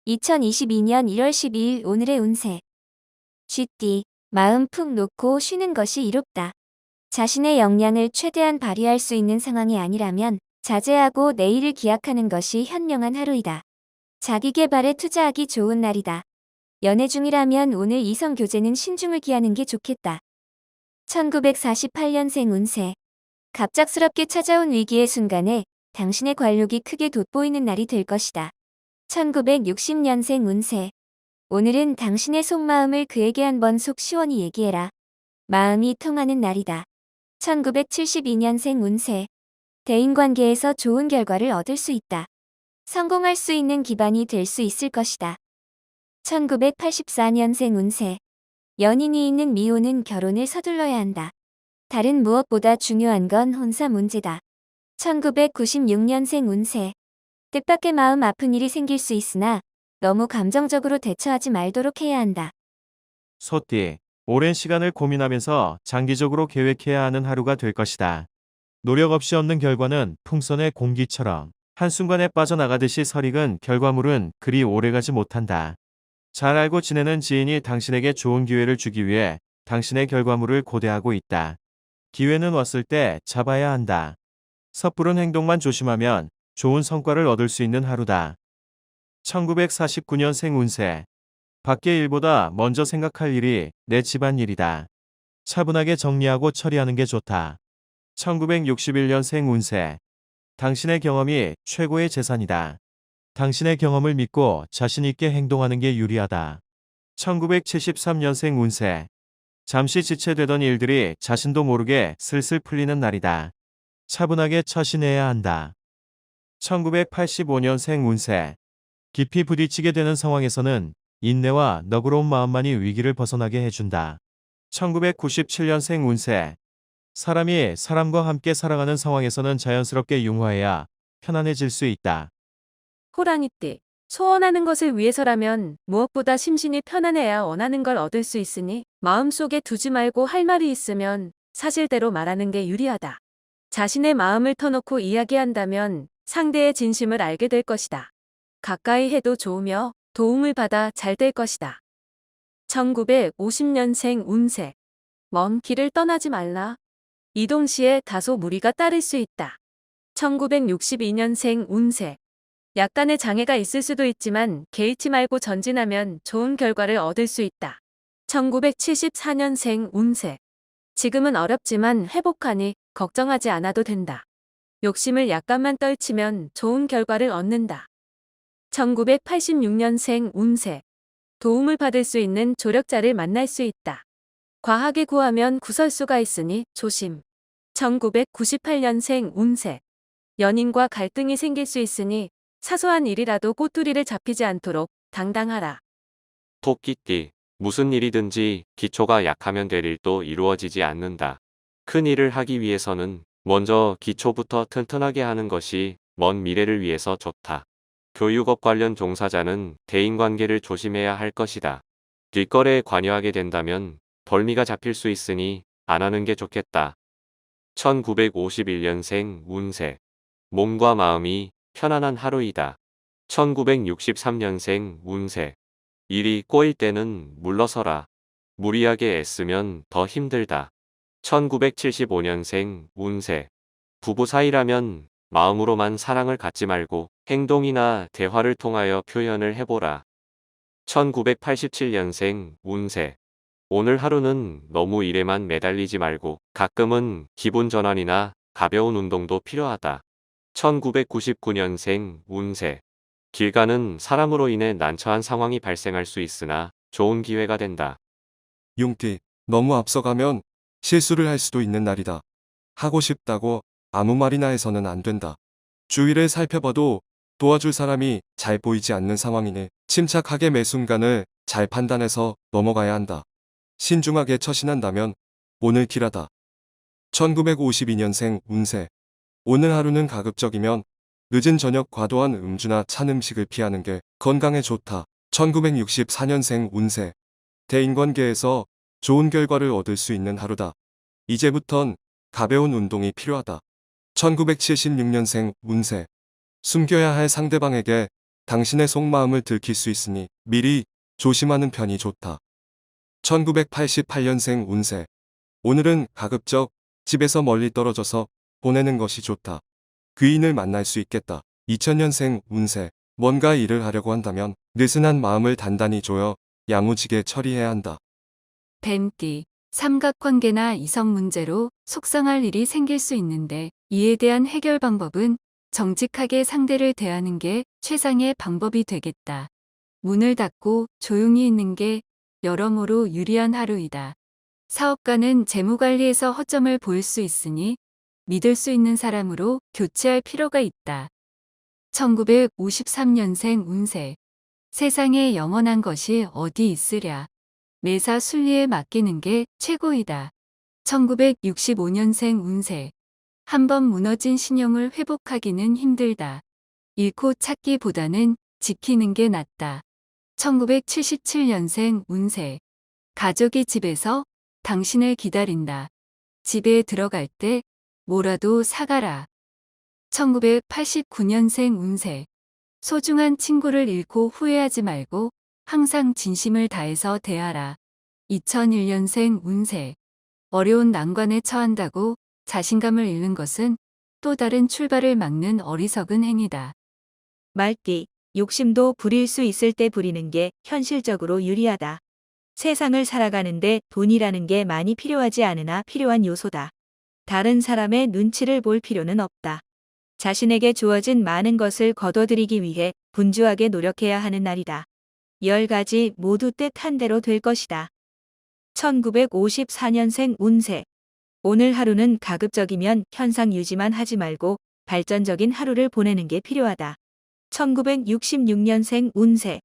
2022년 1월 12일 오늘의 운세. 쥐띠, 마음 푹 놓고 쉬는 것이 이롭다. 자신의 역량을 최대한 발휘할 수 있는 상황이 아니라면 자제하고 내일을 기약하는 것이 현명한 하루이다. 자기 개발에 투자하기 좋은 날이다. 연애 중이라면 오늘 이성 교제는 신중을 기하는 게 좋겠다. 1948년생 운세. 갑작스럽게 찾아온 위기의 순간에 당신의 관록이 크게 돋보이는 날이 될 것이다. 1960년생 운세. 오늘은 당신의 속마음을 그에게 한번 속 시원히 얘기해라. 마음이 통하는 날이다. 1972년생 운세. 대인관계에서 좋은 결과를 얻을 수 있다. 성공할 수 있는 기반이 될 수 있을 것이다. 1984년생 운세. 연인이 있는 미혼은 결혼을 서둘러야 한다. 다른 무엇보다 중요한 건 혼사 문제다. 1996년생 운세. 뜻밖의 마음 아픈 일이 생길 수 있으나 너무 감정적으로 대처하지 말도록 해야 한다. 소띠, 오랜 시간을 고민하면서 장기적으로 계획해야 하는 하루가 될 것이다. 노력 없이 얻는 결과는 풍선의 공기처럼 한순간에 빠져나가듯이 설익은 결과물은 그리 오래가지 못한다. 잘 알고 지내는 지인이 당신에게 좋은 기회를 주기 위해 당신의 결과물을 고대하고 있다. 기회는 왔을 때 잡아야 한다. 섣부른 행동만 조심하면 좋은 성과를 얻을 수 있는 하루다. 1949년생 운세. 밖의 일보다 먼저 생각할 일이 내 집안일이다. 차분하게 정리하고 처리하는 게 좋다. 1961년생 운세. 당신의 경험이 최고의 재산이다. 당신의 경험을 믿고 자신 있게 행동하는 게 유리하다. 1973년생 운세. 잠시 지체되던 일들이 자신도 모르게 슬슬 풀리는 날이다. 차분하게 처신해야 한다. 1985년생 운세. 깊이 부딪히게 되는 상황에서는 인내와 너그러운 마음만이 위기를 벗어나게 해준다. 1997년생 운세. 사람이 사람과 함께 살아가는 상황에서는 자연스럽게 융화해야 편안해질 수 있다. 호랑이띠. 소원하는 것을 위해서라면 무엇보다 심신이 편안해야 원하는 걸 얻을 수 있으니 마음속에 두지 말고 할 말이 있으면 사실대로 말하는 게 유리하다. 자신의 마음을 터놓고 이야기한다면 상대의 진심을 알게 될 것이다. 가까이 해도 좋으며 도움을 받아 잘 될 것이다. 1950년생 운세. 먼 길을 떠나지 말라. 이동 시에 다소 무리가 따를 수 있다. 1962년생 운세. 약간의 장애가 있을 수도 있지만 개의치 말고 전진하면 좋은 결과를 얻을 수 있다. 1974년생 운세. 지금은 어렵지만 회복하니 걱정하지 않아도 된다. 욕심을 약간만 떨치면 좋은 결과를 얻는다. 1986년생 운세. 도움을 받을 수 있는 조력자를 만날 수 있다. 과하게 구하면 구설수가 있으니 조심. 1998년생 운세. 연인과 갈등이 생길 수 있으니 사소한 일이라도 꼬투리를 잡히지 않도록 당당하라. 토끼띠, 무슨 일이든지 기초가 약하면 될 일도 이루어지지 않는다. 큰 일을 하기 위해서는 먼저 기초부터 튼튼하게 하는 것이 먼 미래를 위해서 좋다. 교육업 관련 종사자는 대인관계를 조심해야 할 것이다. 길거래에 관여하게 된다면 벌미가 잡힐 수 있으니 안 하는 게 좋겠다. 1951년생 운세. 몸과 마음이 편안한 하루이다. 1963년생 운세. 일이 꼬일 때는 물러서라. 무리하게 애쓰면 더 힘들다. 1975년생 운세. 부부 사이라면 마음으로만 사랑을 갖지 말고 행동이나 대화를 통하여 표현을 해보라. 1987년생 운세. 오늘 하루는 너무 일에만 매달리지 말고 가끔은 기분 전환이나 가벼운 운동도 필요하다. 1999년생 운세. 길 가는 사람으로 인해 난처한 상황이 발생할 수 있으나 좋은 기회가 된다. 용띠, 너무 앞서가면 실수를 할 수도 있는 날이다. 하고 싶다고 아무 말이나 해서는 안 된다. 주위를 살펴봐도 도와줄 사람이 잘 보이지 않는 상황이니 침착하게 매 순간을 잘 판단해서 넘어가야 한다. 신중하게 처신한다면 오늘 길하다. 1952년생 운세. 오늘 하루는 가급적이면 늦은 저녁 과도한 음주나 찬 음식을 피하는 게 건강에 좋다. 1964년생 운세. 대인관계에서 좋은 결과를 얻을 수 있는 하루다. 이제부턴 가벼운 운동이 필요하다. 1976년생 운세. 숨겨야 할 상대방에게 당신의 속마음을 들킬 수 있으니 미리 조심하는 편이 좋다. 1988년생 운세. 오늘은 가급적 집에서 멀리 떨어져서 보내는 것이 좋다. 귀인을 만날 수 있겠다. 2000년생 운세. 뭔가 일을 하려고 한다면 느슨한 마음을 단단히 조여 야무지게 처리해야 한다. 뱀띠, 삼각관계나 이성 문제로 속상할 일이 생길 수 있는데 이에 대한 해결 방법은 정직하게 상대를 대하는 게 최상의 방법이 되겠다. 문을 닫고 조용히 있는 게 여러모로 유리한 하루이다. 사업가는 재무관리에서 허점을 보일 수 있으니 믿을 수 있는 사람으로 교체할 필요가 있다. 1953년생 운세. 세상에 영원한 것이 어디 있으랴. 매사 순리에 맡기는 게 최고이다. 1965년생 운세. 한번 무너진 신용을 회복하기는 힘들다. 잃고 찾기보다는 지키는 게 낫다. 1977년생 운세. 가족이 집에서 당신을 기다린다. 집에 들어갈 때 뭐라도 사가라. 1989년생 운세. 소중한 친구를 잃고 후회하지 말고 항상 진심을 다해서 대하라. 2001년생 운세. 어려운 난관에 처한다고 자신감을 잃는 것은 또 다른 출발을 막는 어리석은 행위다. 말띠, 욕심도 부릴 수 있을 때 부리는 게 현실적으로 유리하다. 세상을 살아가는데 돈이라는 게 많이 필요하지 않으나 필요한 요소다. 다른 사람의 눈치를 볼 필요는 없다. 자신에게 주어진 많은 것을 거둬들이기 위해 분주하게 노력해야 하는 날이다. 10가지 모두 뜻한 대로 될 것이다. 1954년생 운세. 오늘 하루는 가급적이면 현상 유지만 하지 말고 발전적인 하루를 보내는 게 필요하다. 1966년생 운세.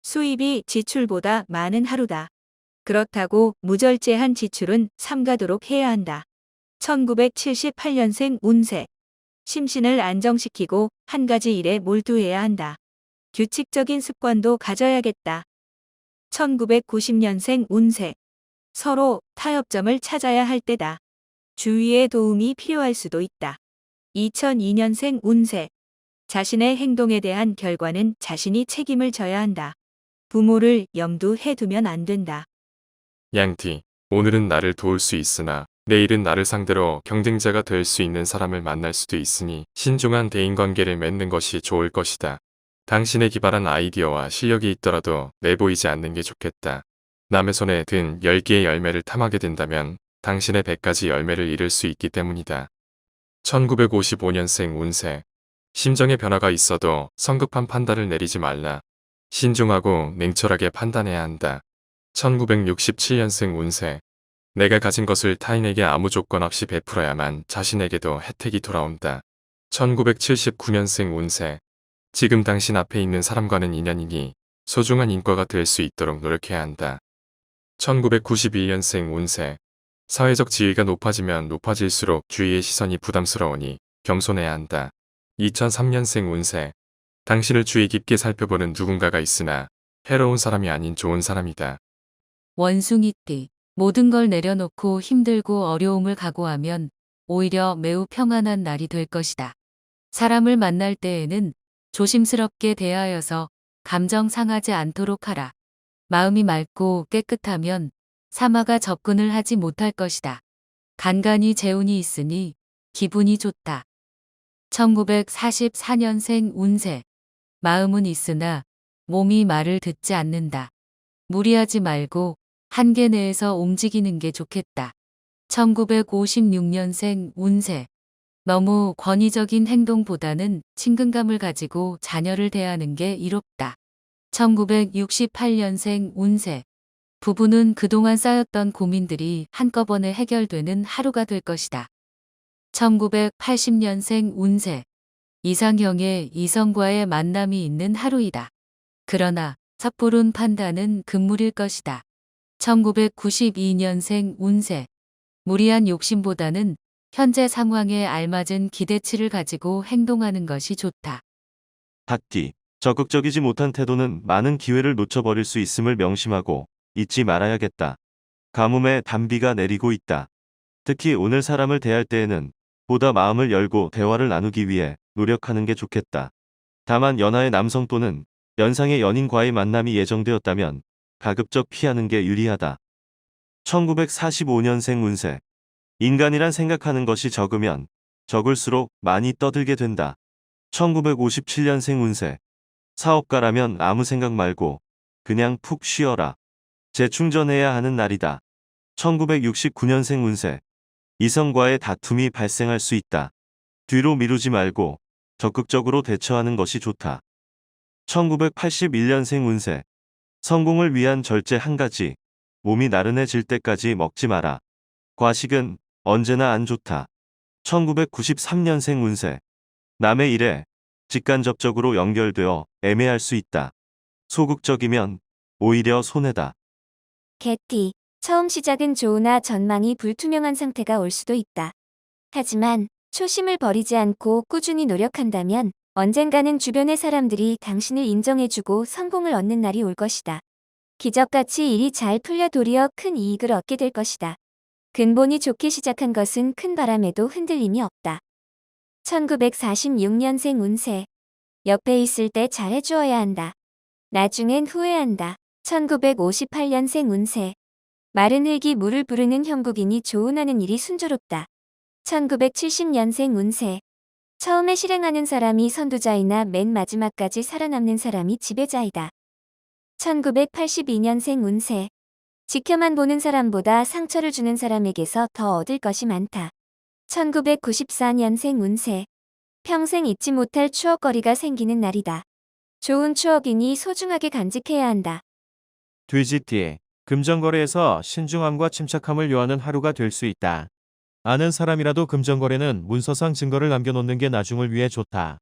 수입이 지출보다 많은 하루다. 그렇다고 무절제한 지출은 삼가도록 해야 한다. 1978년생 운세. 심신을 안정시키고 한 가지 일에 몰두해야 한다. 규칙적인 습관도 가져야겠다. 1990년생 운세. 서로 타협점을 찾아야 할 때다. 주위의 도움이 필요할 수도 있다. 2002년생 운세. 자신의 행동에 대한 결과는 자신이 책임을 져야 한다. 부모를 염두해 두면 안 된다. 양띠, 오늘은 나를 도울 수 있으나 내일은 나를 상대로 경쟁자가 될 수 있는 사람을 만날 수도 있으니 신중한 대인관계를 맺는 것이 좋을 것이다. 당신의 기발한 아이디어와 실력이 있더라도 내보이지 않는 게 좋겠다. 남의 손에 든 10개의 열매를 탐하게 된다면 당신의 100가지 열매를 잃을 수 있기 때문이다. 1955년생 운세. 심정의 변화가 있어도 성급한 판단을 내리지 말라. 신중하고 냉철하게 판단해야 한다. 1967년생 운세. 내가 가진 것을 타인에게 아무 조건 없이 베풀어야만 자신에게도 혜택이 돌아온다. 1979년생 운세. 지금 당신 앞에 있는 사람과는 인연이니 소중한 인과가 될 수 있도록 노력해야 한다. 1991년생 운세. 사회적 지위가 높아지면 높아질수록 주위의 시선이 부담스러우니 겸손해야 한다. 2003년생 운세. 당신을 주의 깊게 살펴보는 누군가가 있으나 해로운 사람이 아닌 좋은 사람이다. 원숭이띠. 모든 걸 내려놓고 힘들고 어려움을 각오하면 오히려 매우 평안한 날이 될 것이다. 사람을 만날 때에는 조심스럽게 대하여서 감정 상하지 않도록 하라. 마음이 맑고 깨끗하면 사마가 접근을 하지 못할 것이다. 간간히 재운이 있으니 기분이 좋다. 1944년생 운세. 마음은 있으나 몸이 말을 듣지 않는다. 무리하지 말고 한계 내에서 움직이는 게 좋겠다. 1956년생 운세. 너무 권위적인 행동보다는 친근감을 가지고 자녀를 대하는 게 이롭다. 1968년생 운세. 부부는 그동안 쌓였던 고민들이 한꺼번에 해결되는 하루가 될 것이다. 1980년생 운세. 이상형의 이성과의 만남이 있는 하루이다. 그러나 섣부른 판단은 금물일 것이다. 1992년생 운세. 무리한 욕심보다는 현재 상황에 알맞은 기대치를 가지고 행동하는 것이 좋다. 닭띠, 적극적이지 못한 태도는 많은 기회를 놓쳐버릴 수 있음을 명심하고 잊지 말아야겠다. 가뭄에 단비가 내리고 있다. 특히 오늘 사람을 대할 때에는 보다 마음을 열고 대화를 나누기 위해 노력하는 게 좋겠다. 다만 연하의 남성 또는 연상의 연인과의 만남이 예정되었다면 가급적 피하는 게 유리하다. 1945년생 운세. 인간이란 생각하는 것이 적으면 적을수록 많이 떠들게 된다. 1957년생 운세. 사업가라면 아무 생각 말고 그냥 푹 쉬어라. 재충전해야 하는 날이다. 1969년생 운세. 이성과의 다툼이 발생할 수 있다. 뒤로 미루지 말고 적극적으로 대처하는 것이 좋다. 1981년생 운세. 성공을 위한 절제 한 가지. 몸이 나른해질 때까지 먹지 마라. 과식은 언제나 안 좋다. 1993년생 운세. 남의 일에 직간접적으로 연결되어 애매할 수 있다. 소극적이면 오히려 손해다. 개띠. 처음 시작은 좋으나 전망이 불투명한 상태가 올 수도 있다. 하지만 초심을 버리지 않고 꾸준히 노력한다면 언젠가는 주변의 사람들이 당신을 인정해주고 성공을 얻는 날이 올 것이다. 기적같이 일이 잘 풀려 도리어 큰 이익을 얻게 될 것이다. 근본이 좋게 시작한 것은 큰 바람에도 흔들림이 없다. 1946년생 운세. 옆에 있을 때 잘해주어야 한다. 나중엔 후회한다. 1958년생 운세. 마른 흙이 물을 부르는 형국이니 조운하는 일이 순조롭다. 1970년생 운세. 처음에 실행하는 사람이 선두자이나 맨 마지막까지 살아남는 사람이 지배자이다. 1982년생 운세. 지켜만 보는 사람보다 상처를 주는 사람에게서 더 얻을 것이 많다. 1994년생 운세. 평생 잊지 못할 추억거리가 생기는 날이다. 좋은 추억이니 소중하게 간직해야 한다. 돼지띠. 금전거래에서 신중함과 침착함을 요하는 하루가 될 수 있다. 아는 사람이라도 금전거래는 문서상 증거를 남겨놓는 게 나중을 위해 좋다.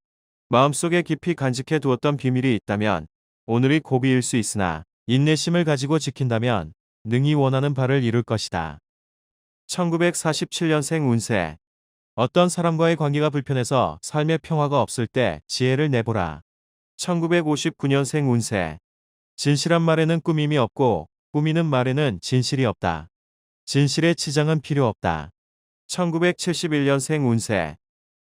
마음속에 깊이 간직해 두었던 비밀이 있다면 오늘이 고비일 수 있으나 인내심을 가지고 지킨다면 능히 원하는 바를 이룰 것이다. 1947년생 운세. 어떤 사람과의 관계가 불편해서 삶의 평화가 없을 때 지혜를 내보라. 1959년생 운세. 진실한 말에는 꾸밈이 없고 꾸미는 말에는 진실이 없다. 진실의 치장은 필요 없다. 1971년생 운세.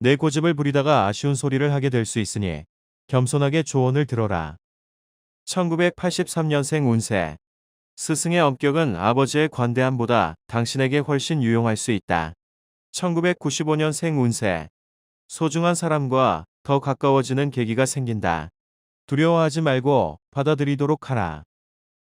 내 고집을 부리다가 아쉬운 소리를 하게 될 수 있으니 겸손하게 조언을 들어라. 1983년생 운세. 스승의 엄격은 아버지의 관대함보다 당신에게 훨씬 유용할 수 있다. 1995년생 운세. 소중한 사람과 더 가까워지는 계기가 생긴다. 두려워하지 말고 받아들이도록 하라.